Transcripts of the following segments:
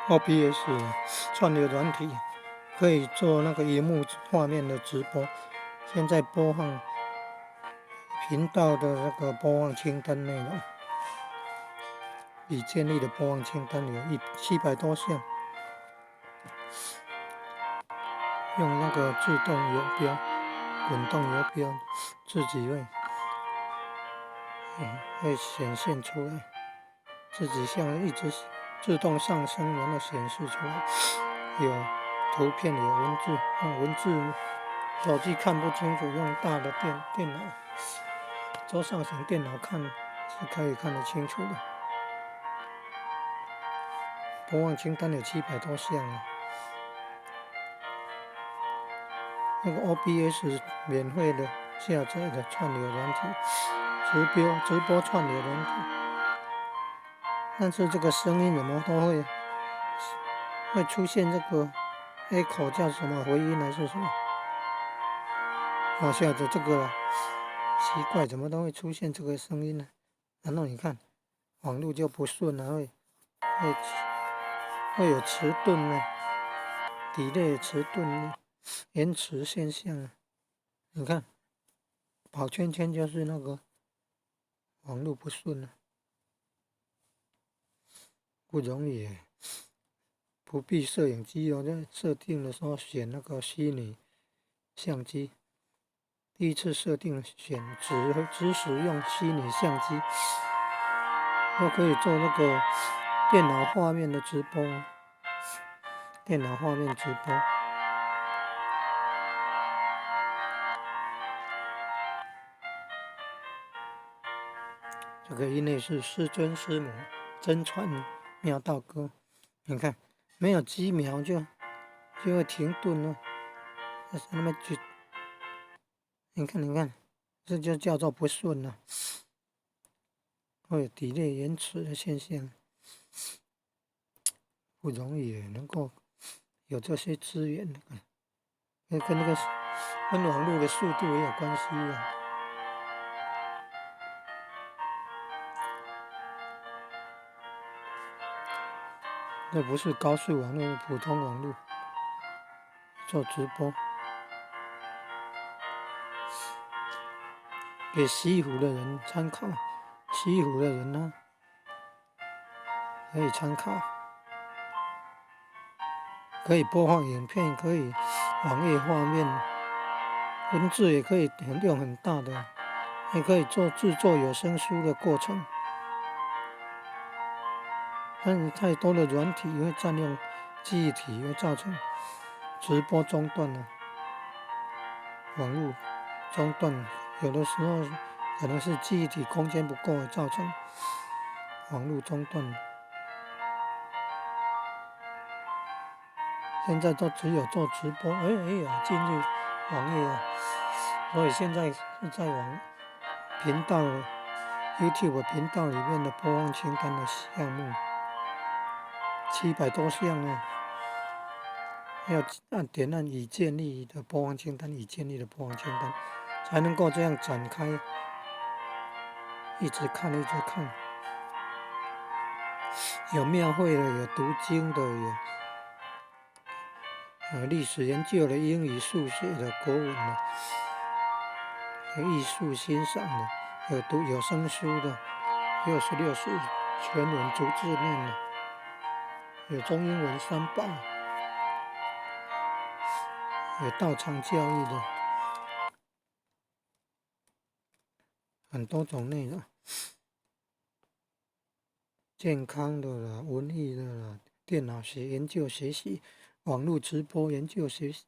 OBS 串流软体可以做那个荧幕画面的直播。现在播放频道的那个播放清单内容，已建立的播放清单有700多项，用那个自动游标、滚动游标，自己会显现出来，自己像一直自动上升，然后显示出来，有图片有文字，文字手机看不清楚，用大的电脑桌上型电脑看是可以看得清楚的。播放清单有700多项啊。那个 OBS 免费的下载的串流软体，直播串流软体，但是这个声音怎么都会出现这个 echo， 叫什么回音还是什么？下载这个了，奇怪，怎么都会出现这个声音呢？然后你看网络就不顺了，会有迟钝呢，delay迟钝延迟现象。你看跑圈圈就是那个网络不顺了，不容易耶。不必摄影机在设定的时候选那个虚拟相机，第一次设定选只使用虚拟相机，都可以做那个电脑画面的直播。电脑画面直播，这个音乐是师尊师母真传妙道歌。你看，没有几秒就会停顿了，那么就你看，这就叫做不顺了，会有delay延迟的现象，不容易能够有这些资源，跟网络的速度也有关系啊。这不是高速网络，普通网络做直播，给西湖的人参考。西湖的人呢，可以参考，可以播放影片，可以网页画面，文字也可以用很大的，也可以制作有声书的过程。但是太多的软体会占用记忆体，会造成直播中断了，网络中断，有的时候可能是记忆体空间不够，造成网络中断。现在都只有做直播，进入网页啊，所以现在是在频道 YouTube 频道里面的播放清单的项目700多项啊，要按已建立的播放清单，已建立的播放清单，才能够这样展开，一直看。有庙会的，有读经的，有历史研究的，英语、数学的，国文的，有艺术欣赏的，有读有声书的，66书全文逐字念的，有中英文3宝，有道场教育的，很多种内容，健康的啦，文艺的啦，电脑研究学习，网络直播研究学习，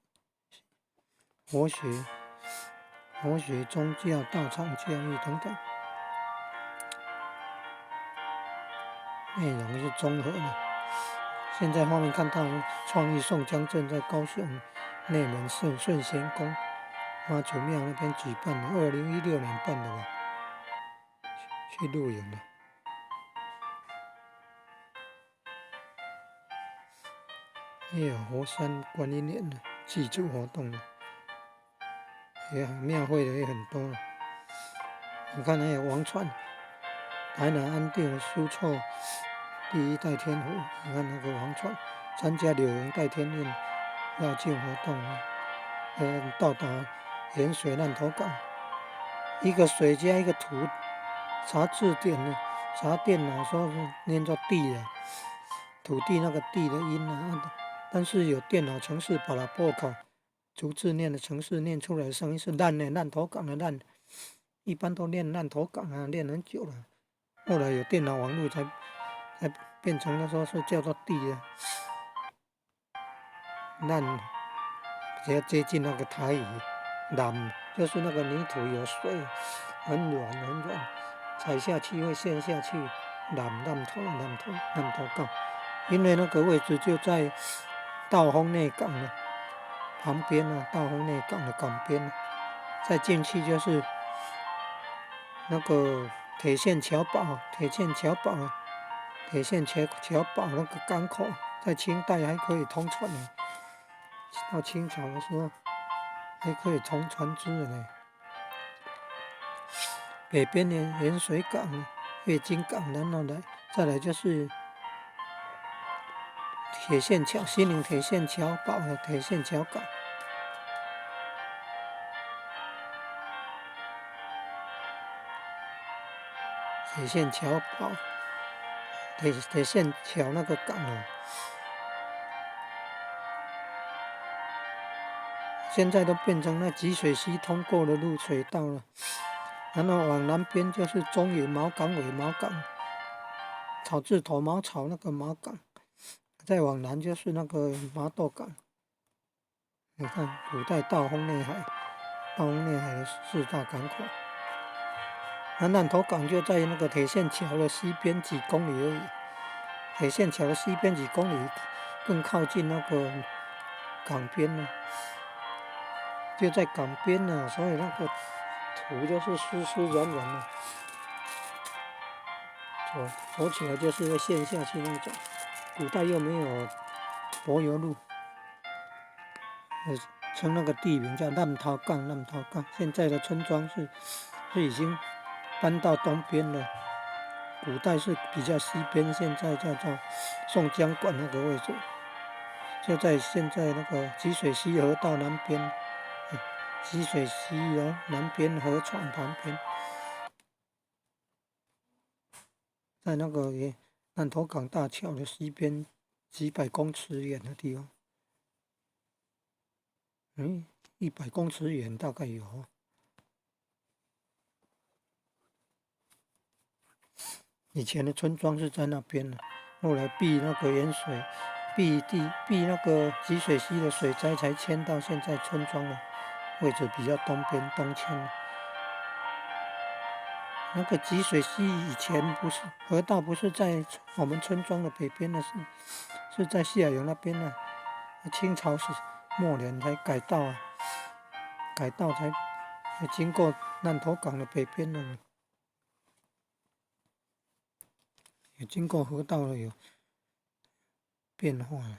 佛学、宗教、道场教育等等，内容是综合的。现在画面看到创意宋江镇在高雄内门顺贤宫妈祖庙那边举办的，2016年办的吧，去露营的。也有佛山观音莲的祭祖活动的，也庙会的也很多了。你看还有王传、台南安定的苏措第一代天湖，你看那个王传参加柳营代天运绕境活动，到达盐水烂头港，一个水加一个土，查字典呢，查电脑说是念作地啊，土地那个地的音啊，但是有电脑程式把它拨口，逐字念的程式念出来的声音是烂的，烂头港的烂，一般都念烂头港啊，念很久了，后来有电脑网络才变成了说是叫做地的烂，比较接近那个台语，烂就是那个泥土有水，很软很软，踩下去会陷下去，烂头港，因为那个位置就在道丰内港的旁边啊，道丰内港的港边，再进去就是那个铁线桥堡啊，铁线桥堡那个港口，在清代还可以通船呢，到清朝的时候还可以通船只呢。北边的盐水港、月津港，然后再来就是铁线桥、西宁铁线桥堡和铁线桥港。铁线桥堡、铁线桥那个港哦，现在都变成那集水溪通过的入水道了。然后往南边就是中野毛港、尾毛港，草字头毛草那个毛港，再往南就是那个麻豆港。你看，古代道丰内海的四大港口。南头港就在那个铁线桥的西边几公里而已，铁线桥的西边几公里更靠近那个港边了，就在港边了，所以那个土就是湿湿软软的，走起来就是会陷下去那种。古代又没有柏油路，称那个地名叫烂头港。现在的村庄是已经搬到东边了，古代是比较西边，现在叫做宋江馆那个位置，就在现在那个集水溪河道南边，集水溪南边河床旁边，在那个南头港大桥的西边几百公尺远的地方，100公尺远大概有。以前的村庄是在那边的，后来避那个盐水，避那个集水溪的水灾，才迁到现在村庄的位置比较东边东迁。那个集水溪以前不是河道，不是在我们村庄的北边的，是在西海油那边的。清朝末年才改道才经过南头港的北边的。也经过河道了，有变化了。